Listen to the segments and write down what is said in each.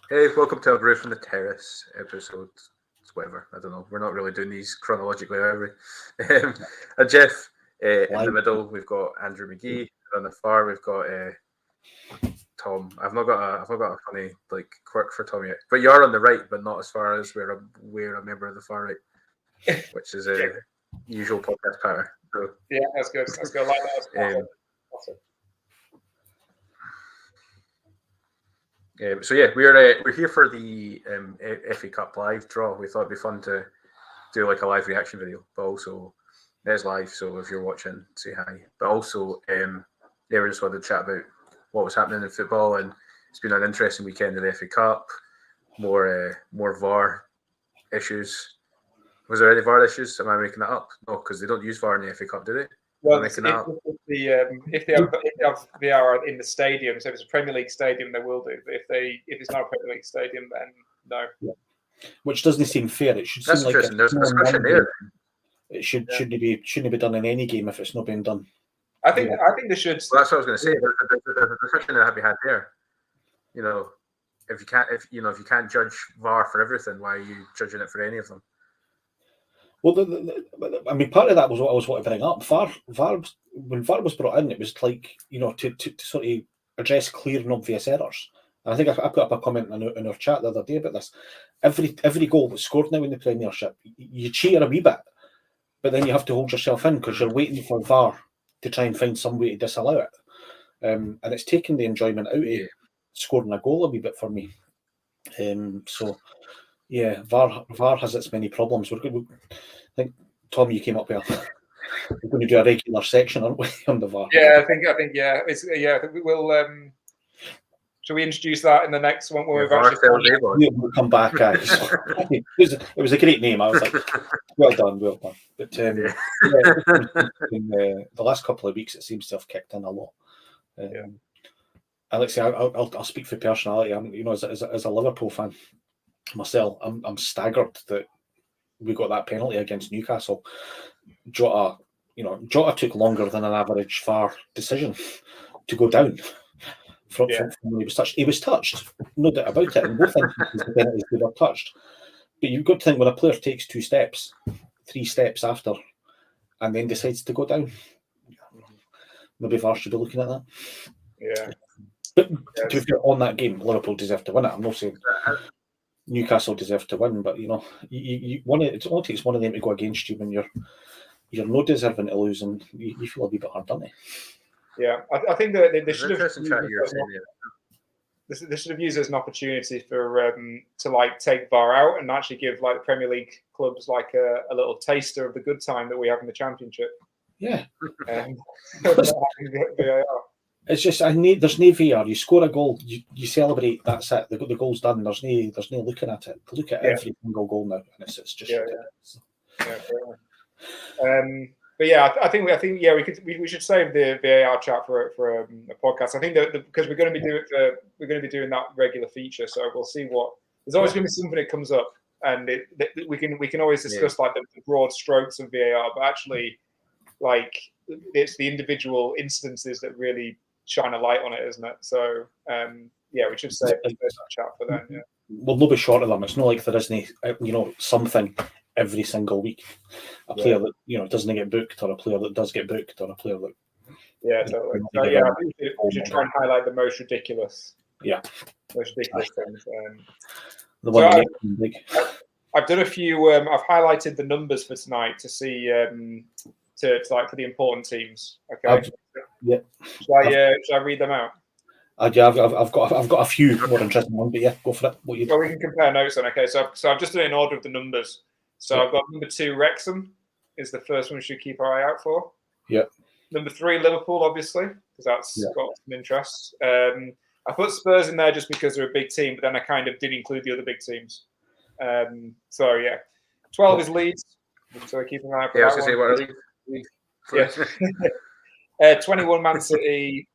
Hey, welcome to a Brew from the Terrace episode. It's whatever. I don't know. We're not really doing these chronologically, are we? And Jeff, in the Live. middle, we've got Andrew McGee. On the far, we've got Tom. I've not got a funny like quirk for Tom yet. But you are on the right, but not as far as we're a member of the far right, which is a usual podcast pattern. So, Yeah, that's good. That's good. I like that. um, Awesome. so yeah, we're here for the FA Cup live draw. We thought it'd be fun to do like a live reaction video, but also there's live. So if you're watching, say hi. But also, yeah, we just wanted to chat about what was happening in football, and it's been an interesting weekend in the FA Cup. More VAR issues. Was there any VAR issues? Am I making that up? No, because they don't use VAR in the FA Cup, do they? Well, if they have VAR in the stadium, so if it's a Premier League stadium, they will do. But if it's not a Premier League stadium, then no. Yeah. Which doesn't seem fair. It should That's seem like interesting. There's a discussion there. It shouldn't be done in any game if it's not being done. I think they should. Well, that's what I was going to say. There's a discussion that had been had there. You know, if you can't judge VAR for everything, why are you judging it for any of them? Well, I mean, part of that was what I was wanting to bring up. VAR, when VAR was brought in, it was like, to sort of address clear and obvious errors. And I think I put up a comment in our chat the other day about this. Every goal that's scored now in the Premiership, you cheat a wee bit, but then you have to hold yourself in because you're waiting for VAR to try and find some way to disallow it. And it's taken the enjoyment out of scoring a goal a wee bit for me. So... yeah, VAR has its many problems. I think, Tom, you came up with we're going to do a regular section, aren't we, on the VAR? Yeah, I think yeah. I think we will. Shall we introduce that in the next one when we've actually? We'll come back. It was a great name. I was like, well done. But the last couple of weeks, it seems to have kicked in a lot. Alex, I'll speak for personality. As a Liverpool fan myself, I'm staggered that we got that penalty against Newcastle. Jota took longer than an average VAR decision to go down from when he was touched. He was touched, no doubt about it. In both instances, the penalties they were touched. But you've got to think when a player takes 2 steps, 3 steps after, and then decides to go down, maybe VAR should be looking at that. Yeah. But to be on that game, Liverpool deserve to win it. I'm not saying Newcastle deserve to win, but it only takes one of them to go against you when you're not deserving to lose, and you feel a wee bit hard, don't you? Yeah, I think that they should have. They should have used it as an opportunity for to like take VAR out and actually give like the Premier League clubs like a little taster of the good time that we have in the Championship. Yeah. It's just there's no VAR. You score a goal, you celebrate. That's it. The goal's done. There's no looking at it. Look at every single goal now, and it's just ridiculous. But yeah, I think we should save the VAR chat for a podcast. I think that because we're going to be doing that regular feature, so we'll see what. There's always going to be something that comes up, and we can always discuss like the broad strokes of VAR, but actually, like it's the individual instances that really shine a light on it, isn't it? So we should save the chat for that. Yeah. Well, they'll be short of them. It's not like there isn't something every single week. A player that doesn't get booked, or a player that does get booked, or a player that totally. So, I think we should try and highlight the most ridiculous. Yeah, most ridiculous things. The one I've done a few. I've highlighted the numbers for tonight to see to like for the important teams. Okay. Should I read them out? I've got a few more interesting ones, but yeah, go for it. We can compare notes on. Okay, so I've just done it in order of the numbers. So I've got number 2, Wrexham is the first one we should keep our eye out for. Yeah. Number 3, Liverpool, obviously, because that's got some interest. I put Spurs in there just because they're a big team, but then I kind of did include the other big teams. 12 is Leeds, so keep an eye out for that. I was going to say, what are Leeds? 21 Man City,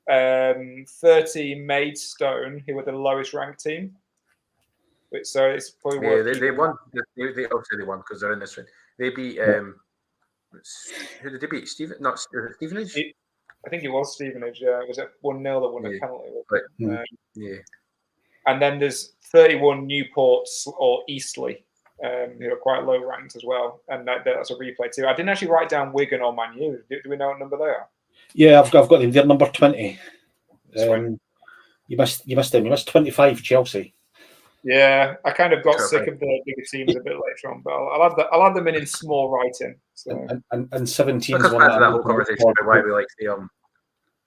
30 Maidstone, who were the lowest ranked team. So it's probably worth. They won. They obviously won because they're in this one. They beat. Who did they beat? Stevenage. I think it was Stevenage. Was it 1-0 that won a penalty? and then there's 31 Newports or Eastleigh, who are quite low ranked as well, and that's a replay too. I didn't actually write down Wigan or Man U. Do we know what number they are? Yeah, I've got them. They're number 20. You missed them. You missed 25 Chelsea. Yeah, I kind of got sick of the bigger teams a bit later on, but I'll add them in small writing. So. And 17 is one that whole conversation about why we like the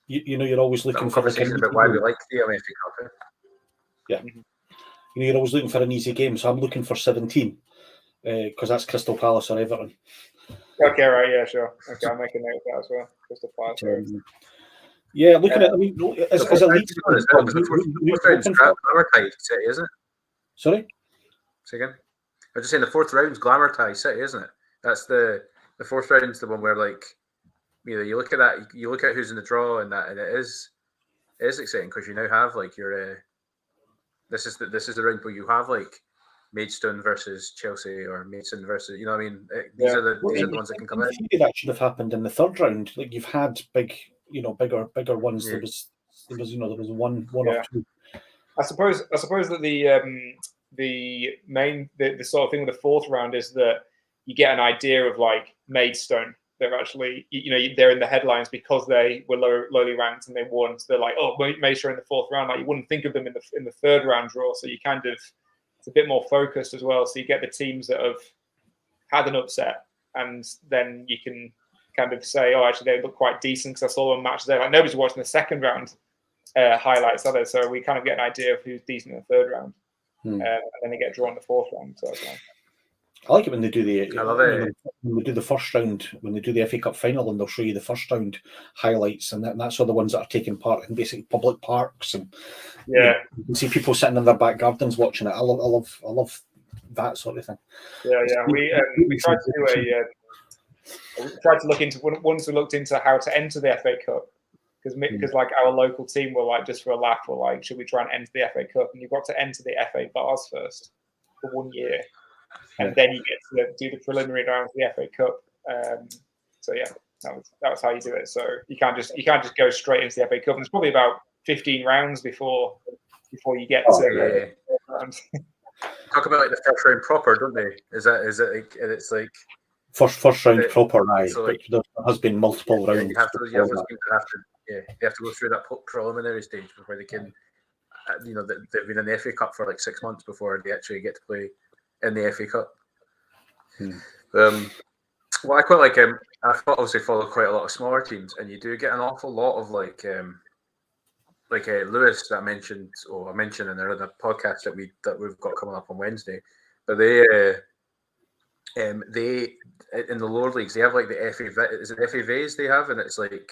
you're always looking for conversation about why we like the FA Cup. Yeah, you're always looking for an easy game, so I'm looking for 17 because that's Crystal Palace or Everton. Okay, right, yeah, sure. Okay, I'll make a note of that as well. Crystal Palace. Yeah, looking at, I mean, as a league, the fourth round's Glamour City, isn't it? Sorry? Say again? I was just saying the fourth round's Glamour City, isn't it? That's the fourth round's the one where, like, you look at that, you look at who's in the draw, and it is exciting because you now have like your this is the round where you have like Maidstone versus Chelsea or Maidstone versus, you know what I mean? These are the ones that can come in. That should have happened in the third round. Like you've had bigger ones. Yeah. There was one or two. I suppose that the sort of thing with the fourth round is that you get an idea of like Maidstone. They're actually, they're in the headlines because they were lowly ranked and they won. So they're like, oh, Maidstone in the fourth round. Like you wouldn't think of them in the third round draw. So you kind of, it's a bit more focused as well. So you get the teams that have had an upset, and then you can kind of say, oh, actually they look quite decent because I saw them matches there. Like nobody's watching the second round highlights, are they? So we kind of get an idea of who's decent in the third round, and then they get drawn in the fourth round. So that's nice. I like it when they do when they do the first round, when they do the FA Cup final, and they'll show you the first round highlights, and that's all the ones that are taking part in basically public parks, and you can see people sitting in their back gardens watching it. I love that sort of thing. Yeah. We tried to do tried to look into once we looked into how to enter the FA Cup, because like our local team were like, just for a laugh, were like, should we try and enter the FA Cup? And you've got to enter the FA Bars first for 1 year. And then you get to do the preliminary round of the FA Cup. So yeah, that was how you do it. So you can't just go straight into the FA Cup. And it's probably about 15 rounds before you get to the round. Talk about like the first round proper, don't they? Is it like, and it's like first round proper? So like, there has been multiple rounds. You have to go through that preliminary stage before they can. They've been in the FA Cup for like 6 months before they actually get to play in the FA Cup. Well, I quite like I obviously follow quite a lot of smaller teams, and you do get an awful lot of like Lewis that I mentioned in the podcast that we've got coming up on Wednesday. But they in the lower leagues they have like the FAVs they have, and it's like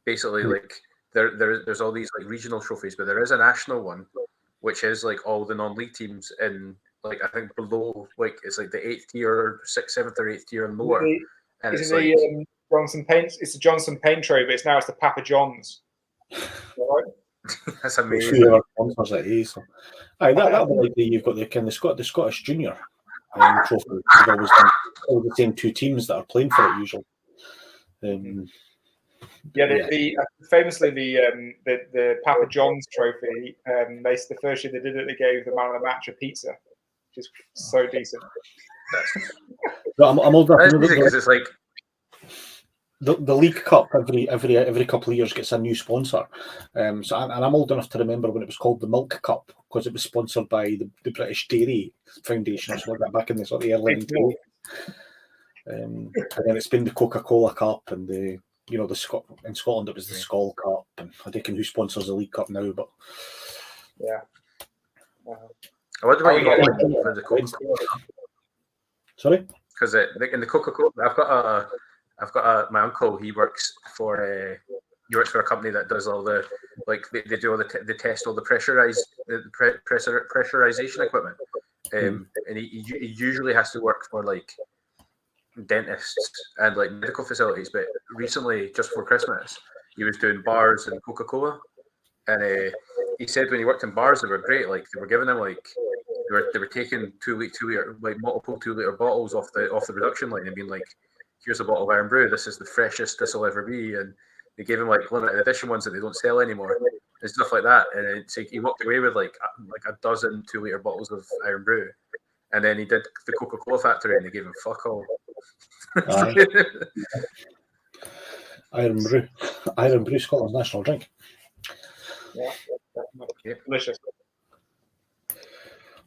basically like there's all these like regional trophies, but there is a national one which is like all the non-league teams in. Like I think below, like it's like the 8th tier, 6th, 7th, or 8th tier and lower. And it's like Johnson Paint. It's the Johnson Paint trophy, but it's the Papa John's. Right? That's amazing. That'll be like you've got the Scottish Junior trophy. You've always done all the same two teams that are playing for it usually. Famously the Papa John's trophy. The first year they did it, they gave the man of the match a pizza. Just so decent. I'm old enough to know because it's like the League Cup every couple of years gets a new sponsor. I'm old enough to remember when it was called the Milk Cup because it was sponsored by the British Dairy Foundation or something like that back in the sort of early 1980s. And then it's been the Coca-Cola Cup and in Scotland it was the Skull Cup, and I don't know who sponsors the League Cup now, but yeah. I wonder why you got for the Coca-Cola. Sorry, because in the Coca-Cola, I've got my uncle. He works for a company that does all the they do all the test all the pressurization equipment, and he usually has to work for like dentists and like medical facilities. But recently, just for Christmas, he was doing bars and Coca-Cola, and he said when he worked in bars, they were great. Like they were giving him like they were taking 2 liter like multiple 2 liter bottles off the production line and being like, here's a bottle of Iron Brew. This is the freshest this will ever be. And they gave him like limited edition ones that they don't sell anymore. and stuff like that. And it's like he walked away with like a dozen 2-litre bottles of Iron Brew, and then he did the Coca-Cola factory, and they gave him fuck all. Iron Brew, Scotland's national drink. Yeah, delicious.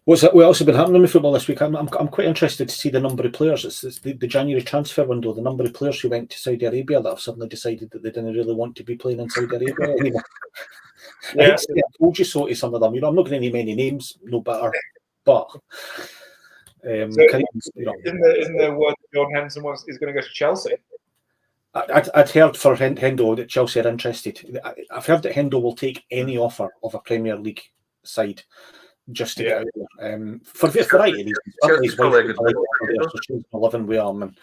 What else has been happening with football this week? I'm quite interested to see the number of players. It's the January transfer window. The number of players who went to Saudi Arabia that have suddenly decided that they didn't really want to be playing in Saudi Arabia anymore. I told you so to some of them. I'm not going to name any names, no better. But isn't there word that Jordan Henderson is going to go to Chelsea? I'd heard for Hendo that Chelsea are interested. I've heard that Hendo will take any offer of a Premier League side just to get out there. For a variety of reasons. His wife is living with him, and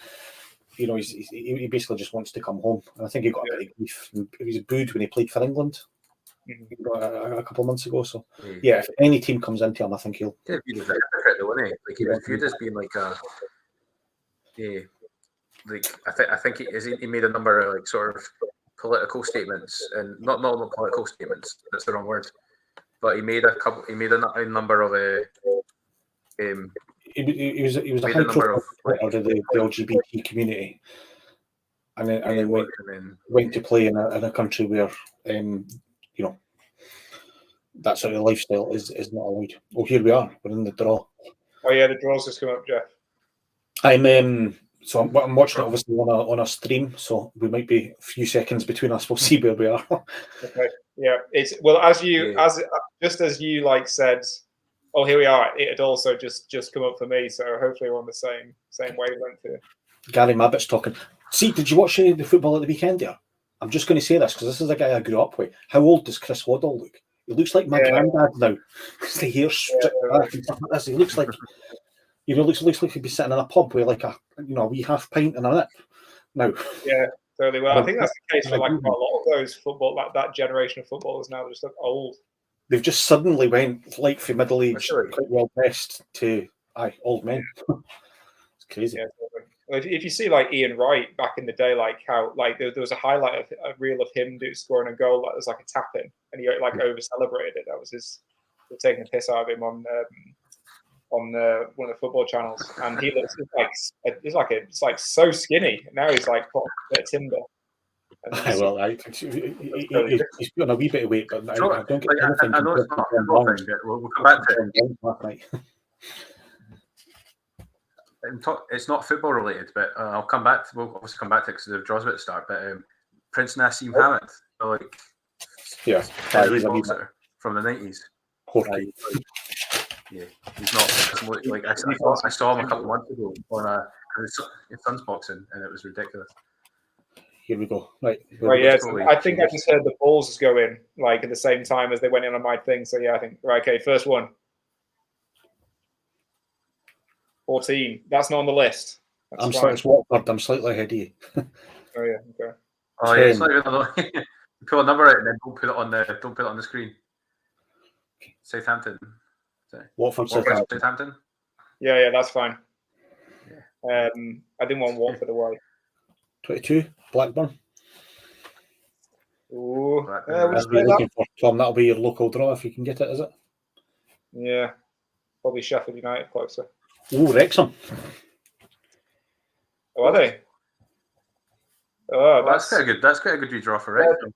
he basically just wants to come home. And I think he got a bit of grief. He was booed when he played for England a couple of months ago. So if any team comes into him, I think he'll. Yeah, he was a hypocrite, though, wasn't he? Like he was viewed as being like a. Yeah. Like I think he made a number of like sort of political statements, and not political statements. That's the wrong word. But he made a number of He was a high profile of the LGBT community, and then went to play in a country where that sort of lifestyle is not allowed. Oh, here we are. We're in the draw. Oh yeah, the draw's just come up, Jeff. So I'm watching it obviously on a stream, so we might be a few seconds between us. We'll see where we are. Okay. Yeah, as you like said, oh here we are. It had also just come up for me, so hopefully we're on the same wavelength here. Gary Mabbitt's talking. See, did you watch the football at the weekend there? I'm just going to say this because this is a guy I grew up with. How old does Chris Waddle look? He looks like my granddad now. The hair stripped back and stuff like this. He looks like. Looks like he'd be sitting in a pub with like a wee half pint and a nip. No. Yeah, totally. Well, I think that's the case for like quite a lot of those football, that generation of footballers now. They just look old. They've just suddenly went like from middle age, quite well dressed to old men. It's crazy. Yeah, totally. If you see like Ian Wright back in the day, like how like there was a highlight of a reel of him scoring a goal that was like a tap in, and he like over celebrated it. That was his taking a piss out of him on one of the football channels, and he looks like so skinny. Now he's like a bit of timber. He's put on a wee bit of weight, but I don't get anything. I know it's not wrong, but we'll come back to it. It's not football related, but I'll come back. We'll obviously come back to it because the draw's about to start. But Prince Nassim Hamid, from the 90s. Yeah, he's not like I saw him a couple of months ago on his son's boxing, and it was ridiculous. Here we go. Right. Yeah. So I think I just heard the balls go in like at the same time as they went in on my thing. So yeah, I think okay. First one. 14. That's not on the list. I'm slightly ahead of you. Oh yeah. Okay. Oh yeah. It's not even pull a number out and then don't put it on the screen. Southampton. Watford, Southampton. Yeah, that's fine. Yeah. I didn't want Watford away. 22, Blackburn. Ooh, Tom, that'll be your local draw if you can get it, is it? Yeah, probably Sheffield United closer. Ooh, Wrexham. Oh, are they? Oh, that's quite a good redraw for Wrexham.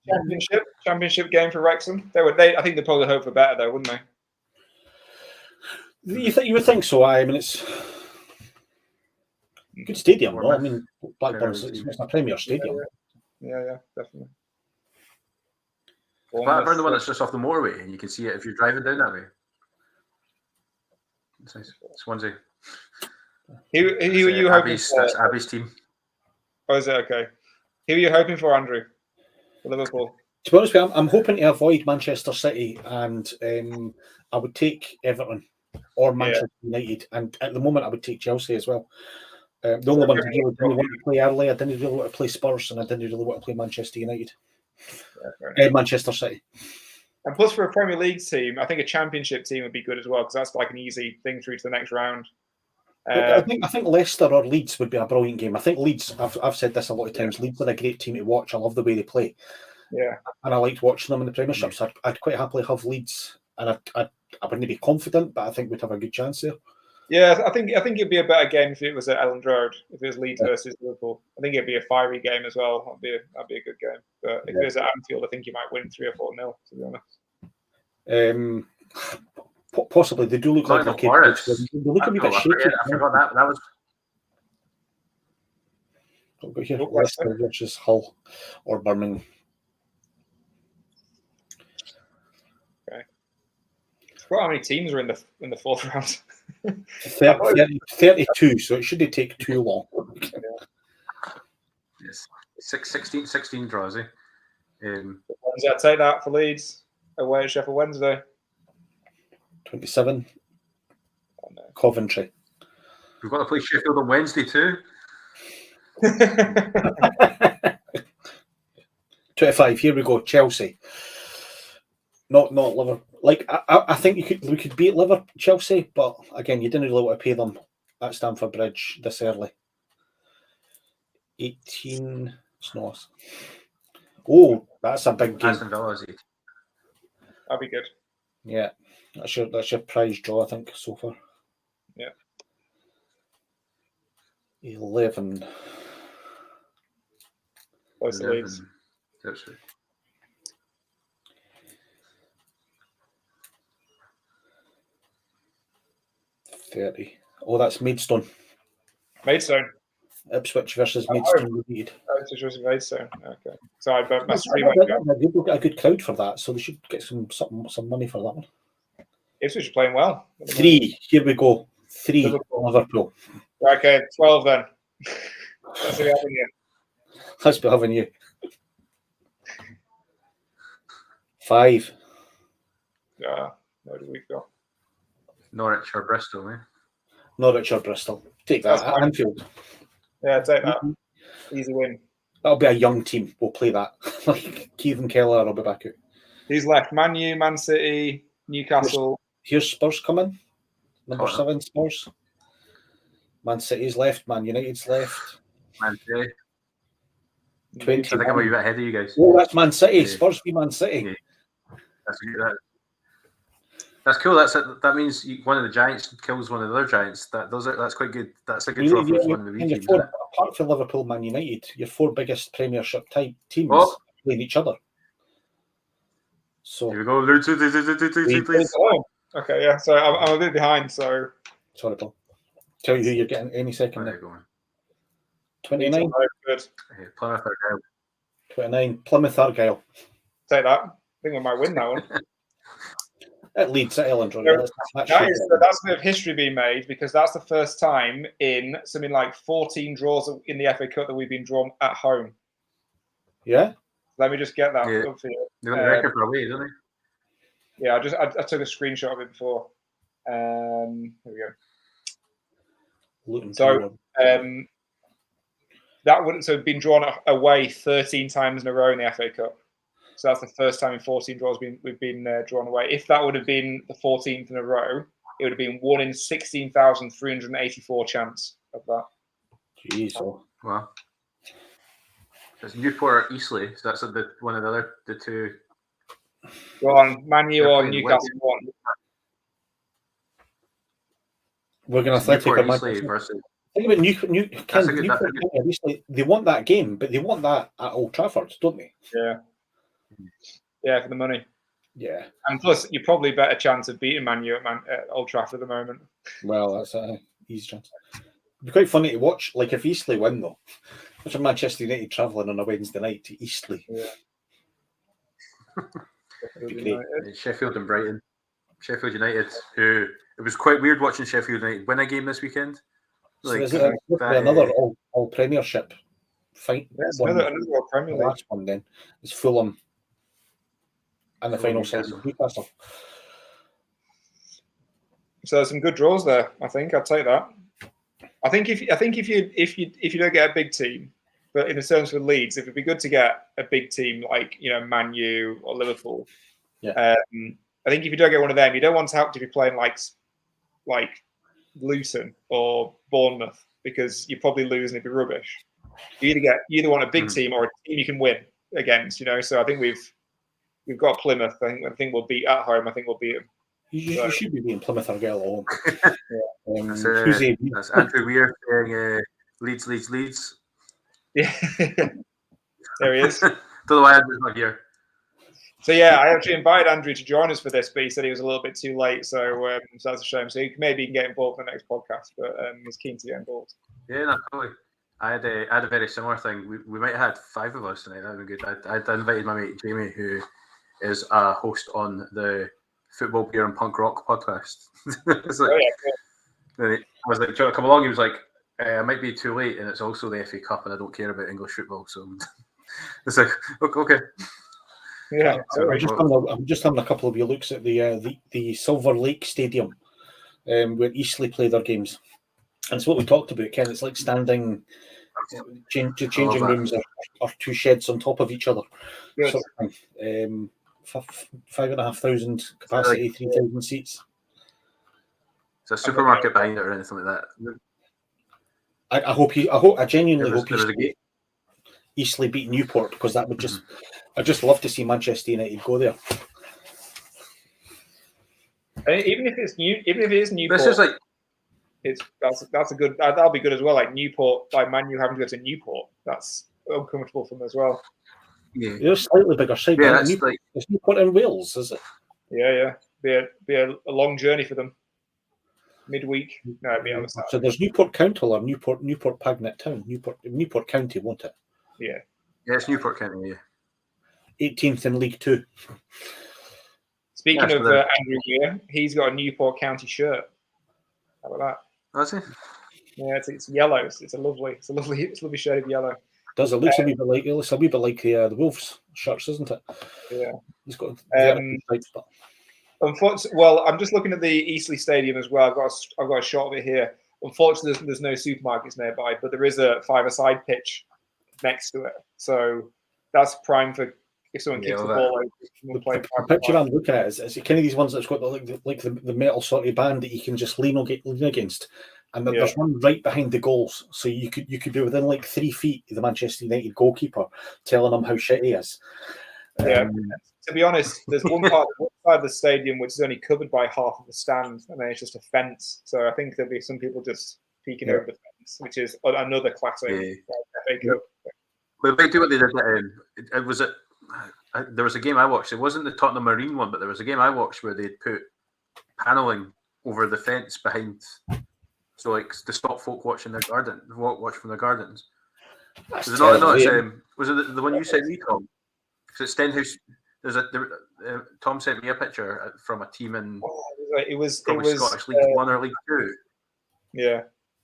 Championship game for Wrexham. I think they probably hope for better though, wouldn't they? You would think so. I mean, it's a good stadium, though. I mean, Blackburn's it's a Premier stadium. Yeah, definitely. Blackburn, the one that's just off the motorway, and you can see it if you're driving down that way. It's nice. Swansea. Who are you hoping for? That's Abby's team. Oh, is it okay? Who are you hoping for, Andrew? For Liverpool. To be honest with you, I'm hoping to avoid Manchester City, and I would take Everton or Manchester United, and at the moment I would take Chelsea as well. The only ones I really didn't want to play early, I didn't really want to play Spurs, and I didn't really want to play Manchester United. Manchester City. And plus, for a Premier League team, I think a Championship team would be good as well, because that's like an easy thing through to the next round. I think Leicester or Leeds would be a brilliant game. I think Leeds, I've said this a lot of times, Leeds are a great team to watch. I love the way they play. Yeah, and I liked watching them in the Premiership. So I'd quite happily have Leeds, and I wouldn't be confident, but I think we'd have a good chance there. yeah. I think it'd be a better game if it was at Elland Road. If it was Leeds versus Liverpool, I think it'd be a fiery game as well. That'd be a good game. But if it was at Anfield, I think you might win 3 or 4-0. To be honest. Possibly they do look like they're capable. They look a wee bit shaky. I forgot that was. What about here? Leicester versus Hull or Birmingham. Okay. I forgot how many teams are in the fourth round. 32, so it shouldn't take too long. Yes, 16 draws. Wednesday, I'd take that for Leeds away at Sheffield Wednesday. 27. Oh, no. Coventry. We've got to play Sheffield on Wednesday too. 25. Here we go. Chelsea. Not Liverpool. Like I think we could beat Liverpool, Chelsea, but again, you didn't really want to pay them at Stamford Bridge this early. 18. It's not. Oh, that's a big game. That'd be good. Yeah, that's your prize draw, I think, so far. Yeah. 11. Close to Leeds. That's right. 30. Oh, that's Maidstone. Maidstone. Ipswich versus Maidstone. Ipswich versus Maidstone. Okay. Sorry, but my stream They've got a good crowd for that, so they should get some money for that one. Ipswich are playing well. 3. Here we go. 3. Liverpool. Okay, 12 then. Let's be having you. Let's be having you. 5. What do we got? Norwich or Bristol, man. Norwich or Bristol. Take that at Anfield. Yeah, take that. Easy win. That'll be a young team. We'll play that. Like Keith and Keller will be back out. Who's left? Man U, Man City, Newcastle. Here's Spurs coming. Number 7, Spurs. Man City's left. Man United's left. Man City. 20. I think I'm a bit ahead of you guys. Oh, that's Man City. Yeah. Spurs be Man City. Yeah. That's cool. That means one of the giants kills one of the other giants. That's quite good. That's a good draw for one of the weekends. Apart from Liverpool, Man United, your 4 biggest Premiership teams playing each other. So here we go. Please. Okay, yeah. So I'm a bit behind. So sorry, Paul. Tell you who you're getting any second. There going. 29. Good. Plymouth Argyle. 29. Plymouth Argyle. Take that. I think we might win that one. At Leeds at Elland Road. That's a bit of history being made because that's the first time in something like 14 draws in the FA Cup that we've been drawn at home. Yeah. Let me just get that up for you. They won the record for away, didn't they? Yeah, I took a screenshot of it before. Here we go. So that wouldn't have been drawn away 13 times in a row in the FA Cup. So that's the first time in 14 draws we've been drawn away. If that would have been the 14th in a row, it would have been 1 in 16,384 chance of that. Jeez. Wow. It's Newport or Eastleigh. So that's one of the two. Go on, Man U or Newcastle one. We're going to take a Eastleigh versus. Think about Newport. They want that game, but they want that at Old Trafford, don't they? Yeah. Yeah, for the money. Yeah. And plus, you're probably better chance of beating Man U at Old Trafford at the moment. Well, that's an easy chance. It'd be quite funny to watch, like if Eastleigh win, though. Imagine Manchester United travelling on a Wednesday night to Eastleigh. Yeah. Sheffield and Brighton. Sheffield United, who it was quite weird watching Sheffield United win a game this weekend. Like, so another all Premiership fight. Yes, another Premier League. Last one then is Fulham and the final side of Newcastle. So there's some good draws there. I think I'd take that. I think if you don't get a big team, but in the terms for Leeds, it would be good to get a big team like Man U or Liverpool. Yeah. I think if you don't get one of them, you don't want to have to be playing like Luton or Bournemouth because you probably lose and it'd be rubbish. You either want a big team or a team you can win. against. So I think we've got Plymouth. I think we'll beat at home. I think we'll beat them. You should be beating Plymouth or Argyle at home. That's Andrew Weir saying Leeds. Yeah, there he is. Don't know why Andrew's not here. So yeah, I actually invited Andrew to join us for this, but he said he was a little bit too late, so that's a shame. So maybe he can get involved in the next podcast, but he's keen to get involved. Yeah, no, totally. I had a very similar thing. We might have had 5 of us tonight. That would be good. I'd invited my mate Jamie, who is a host on the Football, Beer and Punk Rock podcast. I was like, do you want to come along? He was like, I might be too late, and it's also the FA Cup, and I don't care about English football. So it's like, okay. Yeah, I'm just having a couple of your looks at the Silver Lake Stadium, where Eastleigh play their games. And so what we talked about, Ken, it's like standing changing rooms are 2 sheds on top of each other. Yes. Sort of, 5,500 capacity, 3,000 seats. It's a supermarket behind it or anything like that. I genuinely hope Eastleigh beat Newport, because that would just I'd just love to see Manchester United go there. Even if it is Newport, this is like that's a good. That'll be good as well. Like Newport, like Man U having to go to Newport, that's uncomfortable for them as well. Yeah, they're slightly bigger side. Yeah, it's Newport in Wales, is it? Yeah. Be a long journey for them. Midweek. No, it'd be on the Saturday. So there's Newport County or Newport Pagnet Town. Newport County, won't it? Yeah. Yeah, it's Newport County. Yeah. 18th in League Two. Speaking of Andrew here, he's got a Newport County shirt. How about that? Does he? Yeah, it's yellow. It's a lovely shade of yellow. Does it looks a wee bit like the Wolves shirts, isn't it? Yeah. He's got. Unfortunately, well, I'm just looking at the Eastleigh Stadium as well. I've got a shot of it here. Unfortunately, there's no supermarkets nearby, but there is a 5-a-side pitch next to it, so that's prime for if someone kicks the ball over. The picture I'm looking at is kind of these ones that's got the metal sort of band that you can just lean against, and there's one right behind the goals, so you could be within like 3 feet of the Manchester United goalkeeper, telling him how shit he is. Yeah. To be honest, there's one side of the stadium which is only covered by half of the stand, and then it's just a fence. So I think there'll be some people just peeking over the fence, which is another classic FA Cup. Well, they do what they did. There was a game I watched. It wasn't the Tottenham Marine one, but there was a game I watched where they'd put paneling over the fence behind, so like to stop folk watching their garden, watch from their gardens. Was it the one you sent me, Tom? Because it's Stenhouse. Tom sent me a picture from a team in it was Scottish League 1 or League 2. Yeah,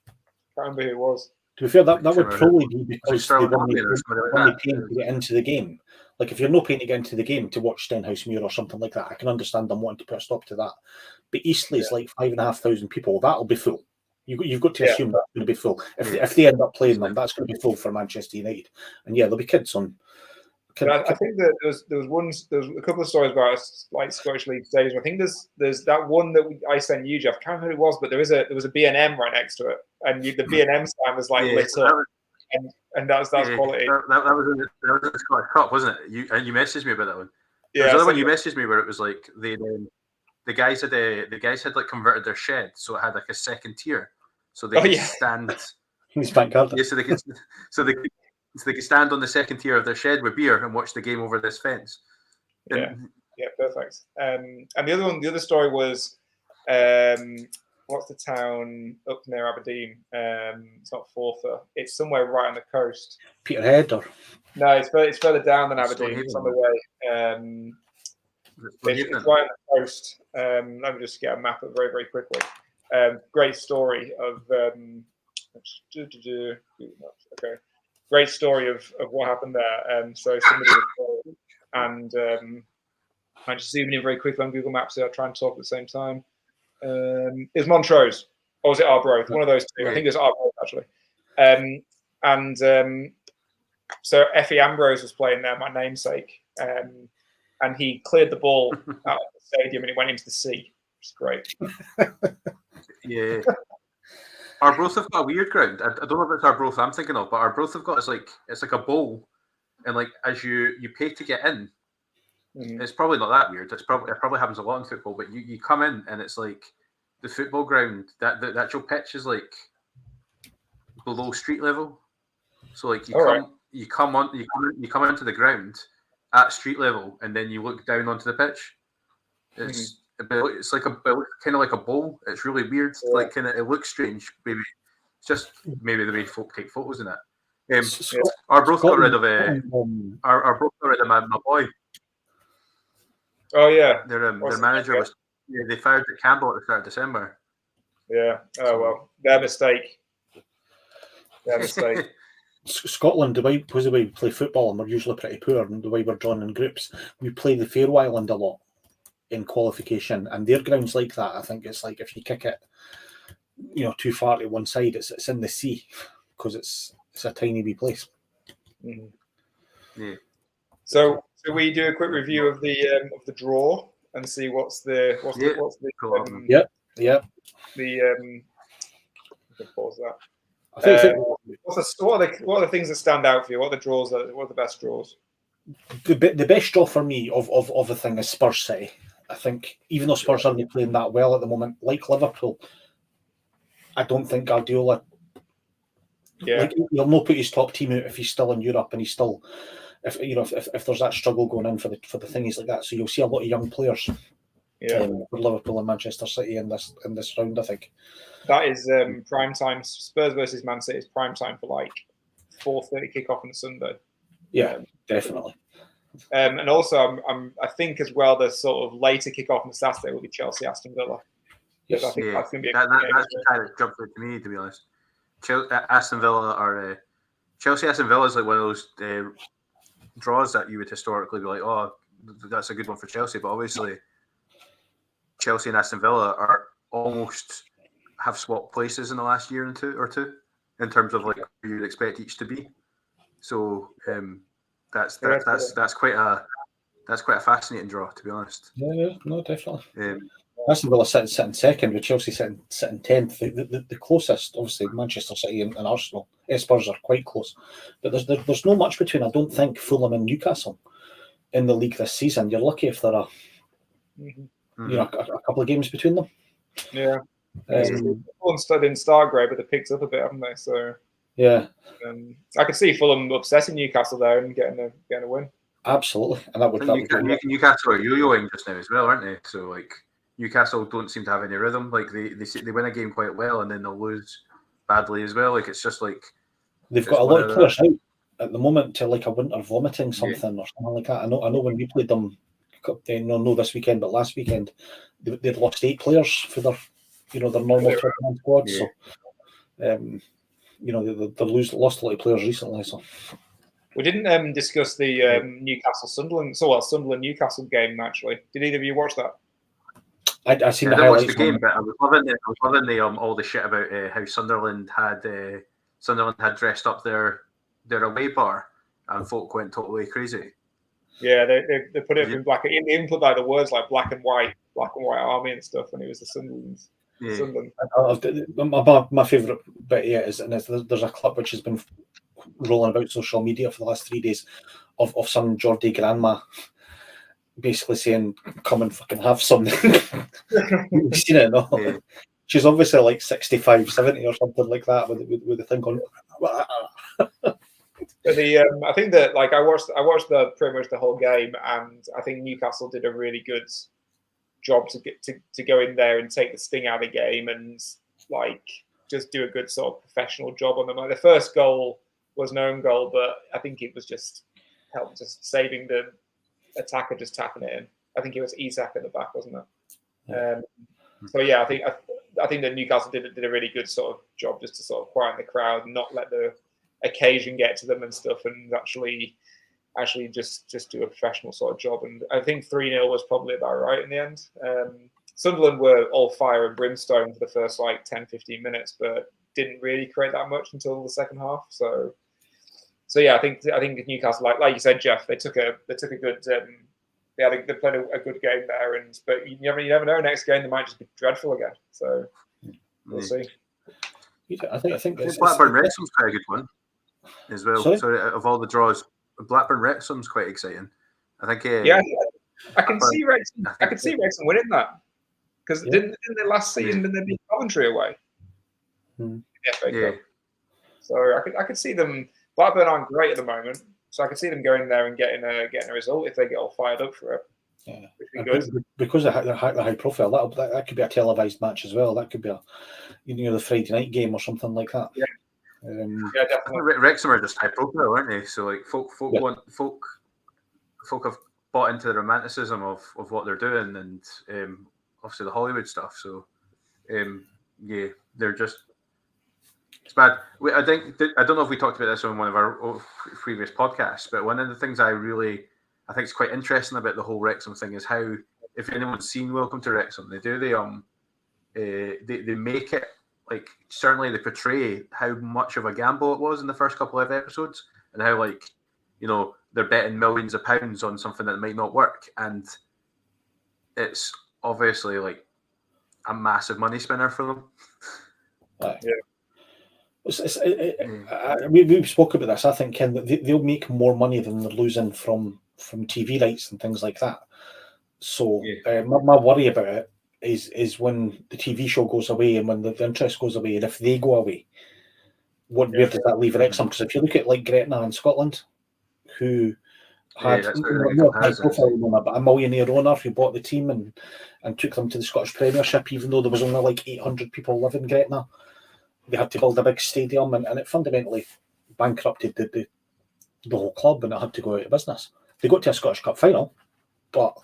I can't remember who it was. To be fair, that would probably be because they weren't paying to get into the game. Like if you're not paying to get into the game to watch Stenhouse Muir or something like that, I can understand them wanting to put a stop to that. But Eastleigh is like 5,500 people. That'll be full. You've got to assume that's going to be full. If they end up playing them, that's going to be full for Manchester United. And yeah, there'll be kids on. I think that there was a couple of stories about like Scottish League stadiums. I think there's that one that I sent you, Jeff. I can't remember who it was, but there was a B&M right next to it, and the B&M sign was like lit up, and that's quality. That was in the Scottish Cup, wasn't it? You messaged me about that one. Yeah, there's another one you messaged me where it was like the guys had like converted their shed, so it had like a second tier, so they could stand. So they could stand on the second tier of their shed with beer and watch the game over this fence. Yeah, perfect. And the other story was, what's the town up near Aberdeen? It's not Forfar. It's somewhere right on the coast. Peterhead or? No, it's further down than Aberdeen. It's on the way. It's right on the coast. Let me just get a map up very, very quickly. Great story of. Okay. Great story of what happened there. So somebody was and I'm just zooming in very quickly on Google Maps here. I'll try and talk at the same time. Is Montrose or was it Arbroath? One of those two. I think it's Arbroath actually. So Effie Ambrose was playing there, my namesake, and he cleared the ball out of the stadium and it went into the sea. It's great. Yeah. Arbroath have got a weird ground. I don't know if it's Arbroath I'm thinking of, but Arbroath have got it's like a bowl, and like as you pay to get in, Mhm. it's probably not that weird. It probably happens a lot in football, but you come in and it's like the football ground, that the actual pitch is like below street level. So like you come into the ground at street level, and then you look down onto the pitch. It's it's like kind of like a bowl. It's really weird. Yeah. Like it looks strange. Maybe it's just maybe the way folk take photos in it. Our broke got rid of our broke got rid of my boy. Oh yeah, Their manager was they fired Campbell at the start of December. Yeah. Oh well, their mistake. Their mistake. Scotland, the way we play football, and we're usually pretty poor, and the way we're drawn in groups, we play the Faroe Island a lot in qualification, and their grounds like that. I think it's like if you kick it, too far to one side, it's in the sea because it's a tiny wee place. Mhm. Yeah. So we do a quick review of the draw and see what's the pause that. What are the things that stand out for you? What are the draws? What are the best draws? The best draw for me of the thing is Spurs City. I think even though Spurs aren't playing that well at the moment, like Liverpool, I don't think Guardiola. Yeah, he'll not put his top team out if he's still in Europe and he's still, if there's that struggle going in for the things like that. So you'll see a lot of young players. For Liverpool and Manchester City in this round, I think. That is prime time. Spurs versus Man City is prime time for like 4:30 kickoff on a Sunday. Yeah, definitely. And also, I think as well the sort of later kickoff on Saturday will be Chelsea Aston Villa. Yes, I think that's going to be that's the kind of jump out to me, to be honest. Aston Villa or Chelsea Aston Villa is like one of those draws that you would historically be like, oh, that's a good one for Chelsea, but obviously Chelsea and Aston Villa are almost have swapped places in the last year or two in terms of like who you'd expect each to be. So that's quite a fascinating draw, to be honest. Yeah, no, definitely. Aston Villa sitting second, with Chelsea sitting 10th. The closest, obviously, Manchester City and Arsenal. Spurs are quite close, but there's not much between. I don't think Fulham and Newcastle in the league this season. You're lucky if there are a couple of games between them. Yeah. Fulham didn't start great, but they picked up a bit, haven't they? So yeah, I could see Fulham upsetting Newcastle there and getting a win. Absolutely, and that would Newcastle are yo-yoing just now as well, aren't they? So like Newcastle don't seem to have any rhythm. Like they win a game quite well and then they'll lose badly as well. Like it's just like they've got a lot of players out at the moment to like a winter vomiting something or something like that. I know when we played them, no this weekend, but last weekend they'd lost 8 players for their normal squad. So they lost a lot of players recently. So we didn't discuss the Sunderland Newcastle game actually. Did either of you watch that? I seen the highlights. Watch the game, but I was loving the all the shit about how Sunderland had dressed up their away bar and folk went totally crazy. Yeah, they put it in black. Even put like the words like black and white army and stuff, and it was the Sunderland. Yeah. Sunderland. My favourite bit is there's a clip which has been rolling about social media for the last 3 days of some Geordie grandma basically saying, "Come and fucking have some." You've seen it, no? Yeah. She's obviously like 65, 70 or something like that with the thing on. I think that like I watched pretty much the whole game, and I think Newcastle did a really good job to go in there and take the sting out of the game and like just do a good sort of professional job on them. Like the first goal was an own goal, but I think it was just helped just saving the attacker just tapping it in. I think it was Isak at the back, wasn't it? So yeah, I think that Newcastle did a really good sort of job just to sort of quieten the crowd and not let the occasion get to them and stuff, and actually just do a professional sort of job. And I think 3-0 was probably about right in the end. Sunderland were all fire and brimstone for the first like 10-15 minutes, but didn't really create that much until the second half. So yeah, I think Newcastle, like you said, Jeff, they took a good they played a good game there, but you never know. Next game they might just be dreadful again. So we'll see. I think Blackburn Wrexham's quite a good one as well. Sorry? So of all the draws, Blackburn Wrexham's quite exciting. I think. I can see Wrexham. I can see Wrexham winning that because didn't they last season? Didn't they beat Coventry away? In the FA Cup. So I could see them. Blackburn aren't great at the moment, so I could see them going there and getting a result if they get all fired up for it. Yeah, because of the high profile, that could be a televised match as well. That could be the Friday night game or something like that. Yeah, definitely. Wrexham are just high profile, aren't they? So like folk have bought into the romanticism of what they're doing, and obviously the Hollywood stuff. So they're just. It's bad. I don't know if we talked about this on one of our previous podcasts, but one of the things I think is quite interesting about the whole Wrexham thing is how, if anyone's seen Welcome to Wrexham, they make it like, certainly they portray how much of a gamble it was in the first couple of episodes, and how they're betting millions of pounds on something that might not work, and it's obviously like a massive money spinner for them. We've spoken about this. I think, Ken, that they'll make more money than they're losing from TV rights and things like that. So my worry about it is when the TV show goes away and when the interest goes away, and if they go away, where does that leave Wrexham? Because if you look at like Gretna in Scotland, who had a millionaire owner who bought the team and took them to the Scottish Premiership, even though there was only like 800 people living in Gretna. They had to build a big stadium, and it fundamentally bankrupted the whole club, and it had to go out of business. They got to a Scottish Cup final, but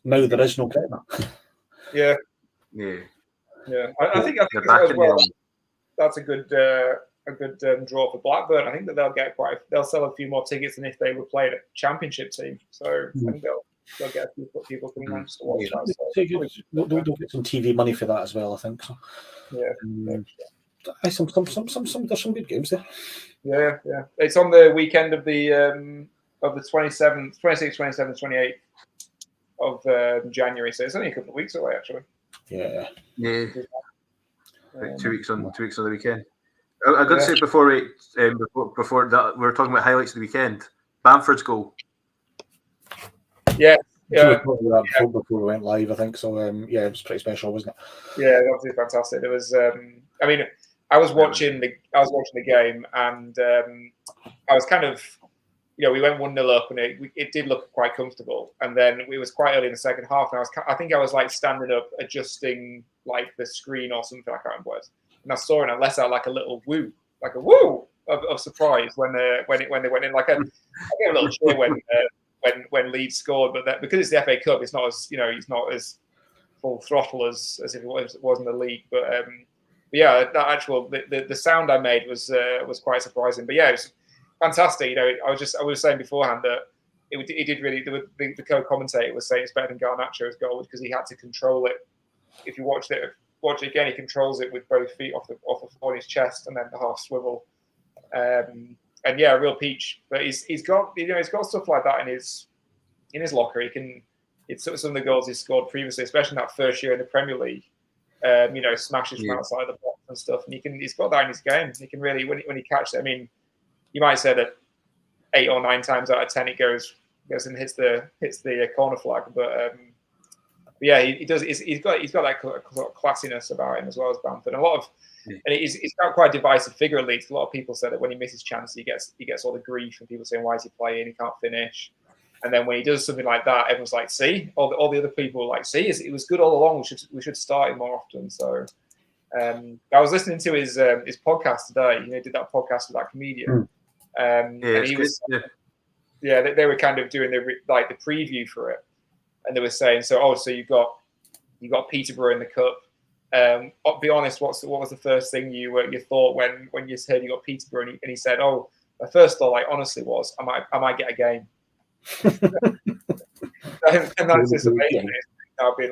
now there is no Gretna. I think as well. That's a good draw for Blackburn. I think that they'll sell a few more tickets than if they were playing a Championship team. So I think they'll get a few people coming on to watch that. They'll get some TV money for that as well, I think. So. There's some good games there. Yeah. It's on the weekend of the 27th, 26th, 27th, 28th of January. So it's only a couple of weeks away, actually. Yeah. Like 2 weeks on the weekend. I got to say before that, we were talking about highlights of the weekend. Bamford's goal. Yeah. Before we went live, I think so. It was pretty special, wasn't it? Yeah, absolutely fantastic. It was. I was watching the game, and I was kind of, we went 1-0 up, and it did look quite comfortable. And then it was quite early in the second half, and I think I was like standing up, adjusting like the screen or something. I can't remember what it was. And I saw it, and I let out like a little woo, of surprise when they went in. Like I gave a little cheer when Leeds scored, but because it's the FA Cup, it's not as it's not as full throttle as if it was in the league. But the sound I made was quite surprising. But yeah, it was fantastic. I was saying beforehand that it did really. The co-commentator was saying it's better than Garnacho's goal because he had to control it. If you watch it again, he controls it with both feet off the floor in his chest and then the half swivel. And yeah, a real peach. But he's got stuff like that in his locker. It's some of the goals he's scored previously, especially in that first year in the Premier League. Smashes from outside the box and stuff. And he's got that in his game. He can really when he catches it. I mean, you might say that 8 or 9 times out of 10 it goes and hits the corner flag, but yeah, he does. He's got that classiness about him as well as Bamford. And and he's got quite a divisive figure at Leeds. A lot of people say that when he misses chances, he gets all the grief, and people saying, "Why is he playing? He can't finish." And then when he does something like that, everyone's like, "See," all the other people are like, "See, it was good all along. We should start him more often." So I was listening to his podcast today. He did that podcast with that comedian, and he was they were kind of doing the preview for it, and they were saying, so you got Peterborough in the cup. I'll be honest, what was the first thing you thought when you heard you got Peterborough? And he said, "Oh, my first thought, honestly, was I might get a game." And that's just amazing. I've been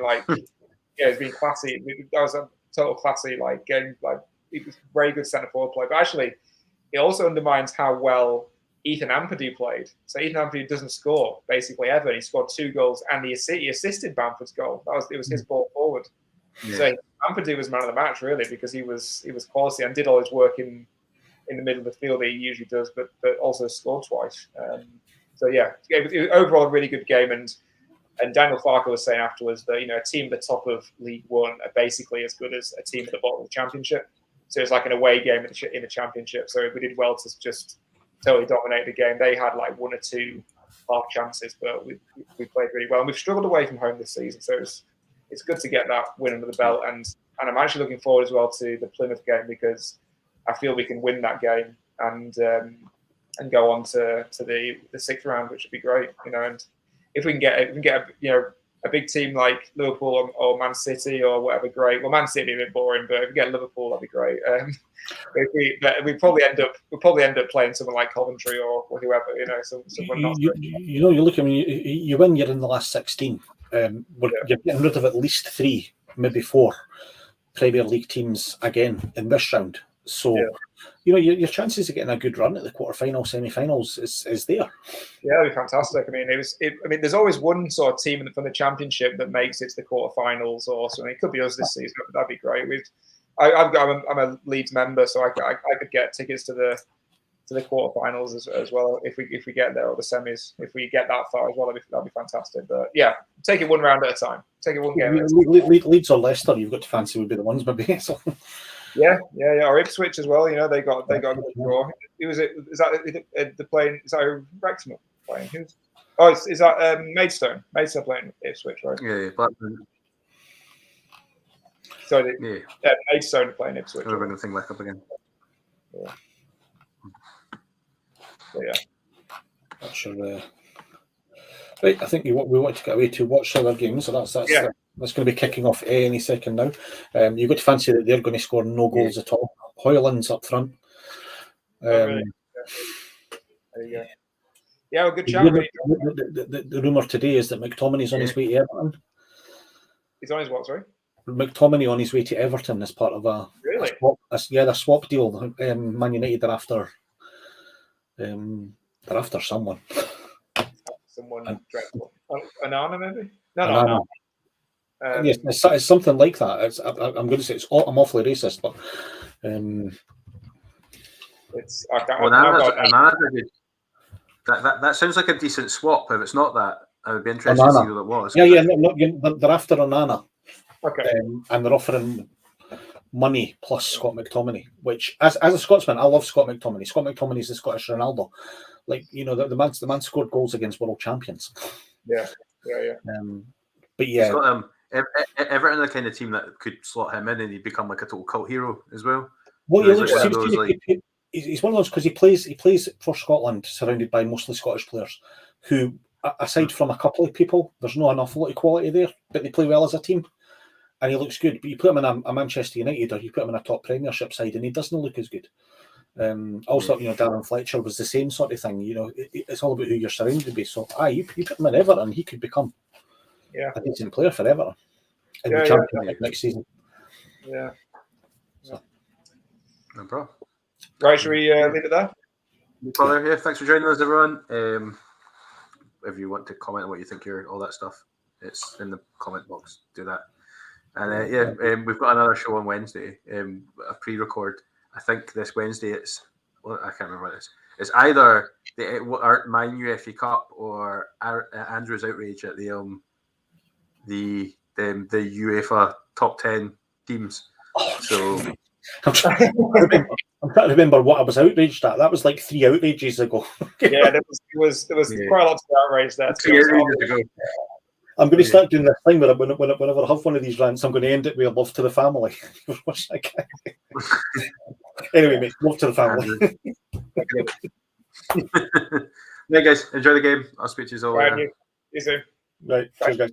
it's been classy. That was a total classy game. It was very good centre forward play, but actually, it also undermines how well Ethan Ampadu played. So Ethan Ampadu doesn't score basically ever. He scored 2 goals, and he assisted Bamford's goal. It was his ball forward. Yeah. So Ampadu was man of the match really because he was quality and did all his work in in the middle of the field that he usually does, but also scored twice. So yeah, it was overall a really good game. And Daniel Farker was saying afterwards that, a team at the top of League One are basically as good as a team at the bottom of the Championship. So it's like an away game in the Championship. So we did well to just totally dominate the game. They had like one or two half chances, but we played really well. And we've struggled away from home this season. So it's good to get that win under the belt. And I'm actually looking forward as well to the Plymouth game, because I feel we can win that game and go on to the sixth round, which would be great. And if we can get a big team like Liverpool or Man City or whatever, great. Well, Man City would be a bit boring, but if we get Liverpool, that'd be great. We probably end up playing someone like Coventry or whoever, someone not. You look at me. You win. You're in the last 16. You're getting rid of at least 3, maybe 4 Premier League teams again in this round. So, your chances of getting a good run at the quarterfinal, semi-finals is there. Yeah, that'd be fantastic. I mean, there's always one sort of team from the Championship that makes it to the quarterfinals or something. It could be us this season, but that'd be great. I'm a Leeds member, so I could get tickets to the quarterfinals as well if we get there, or the semis if we get that far as well. That'd be fantastic. But yeah, take it one round at a time. Take it one game at a time. Leeds or Leicester, you've got to fancy would be the ones, maybe. So. Yeah. Or Ipswich as well. They got a good draw. Who was it? Is that the playing? Is that Wrexham playing? Is that Maidstone? Maidstone playing Ipswich, right? Yeah, Blackburn. So Maidstone playing Ipswich. We're going to think back up again. Yeah. So, yeah. That's your, right, I think we want to get away to watch other games, so that's going to be kicking off any second now. You've got to fancy that they're going to score no goals at all. Hoyland's up front. Really? There you go. Yeah, well, good chat. The rumour today is that McTominay's on his way to Everton. He's on his what, sorry? McTominay on his way to Everton as part of a swap deal. Man United are after someone. Someone dreadful. Anana, maybe? No. Yes, it's something like that. I'm going to say I'm awfully racist, but it's. That sounds like a decent swap. If it's not that, I would be interested to see who it was. They're after Onana. Okay. And they're offering money plus Scott McTominay, which, as a Scotsman, I love Scott McTominay. Scott McTominay is the Scottish Ronaldo. Like, the man scored goals against world champions. Yeah. But yeah, Everton are the kind of team that could slot him in and he'd become like a total cult hero as well. Well, he's one of those because he plays for Scotland, surrounded by mostly Scottish players who, aside from a couple of people, there's not an awful lot of quality there, but they play well as a team. And he looks good, but you put him in a Manchester United or you put him in a top Premiership side, and he doesn't look as good. Also, Darren Fletcher was the same sort of thing. It's all about who you're surrounded by. So, you put him in Everton, he could become a decent player for Everton in the Championship next season. Yeah. No problem. Right, should we leave it there? Yeah, thanks for joining us, everyone. If you want to comment on what you think here, all that stuff, it's in the comment box. Do that. And we've got another show on Wednesday, a pre-record. I think this Wednesday I can't remember what it is. It's either my new FA Cup or Andrew's outrage at the UEFA top 10 teams. So I'm trying to remember what I was outraged at. That was like 3 outrages ago. Yeah, there was quite a lot to outrage there. 3 outrages ago. I'm going to start doing this thing where whenever I have one of these rants, I'm going to end it with a love to the family. Anyway, mate, love to the family. Yeah, guys, enjoy the game. I'll speak to you all later. You soon. Right, cheers, guys.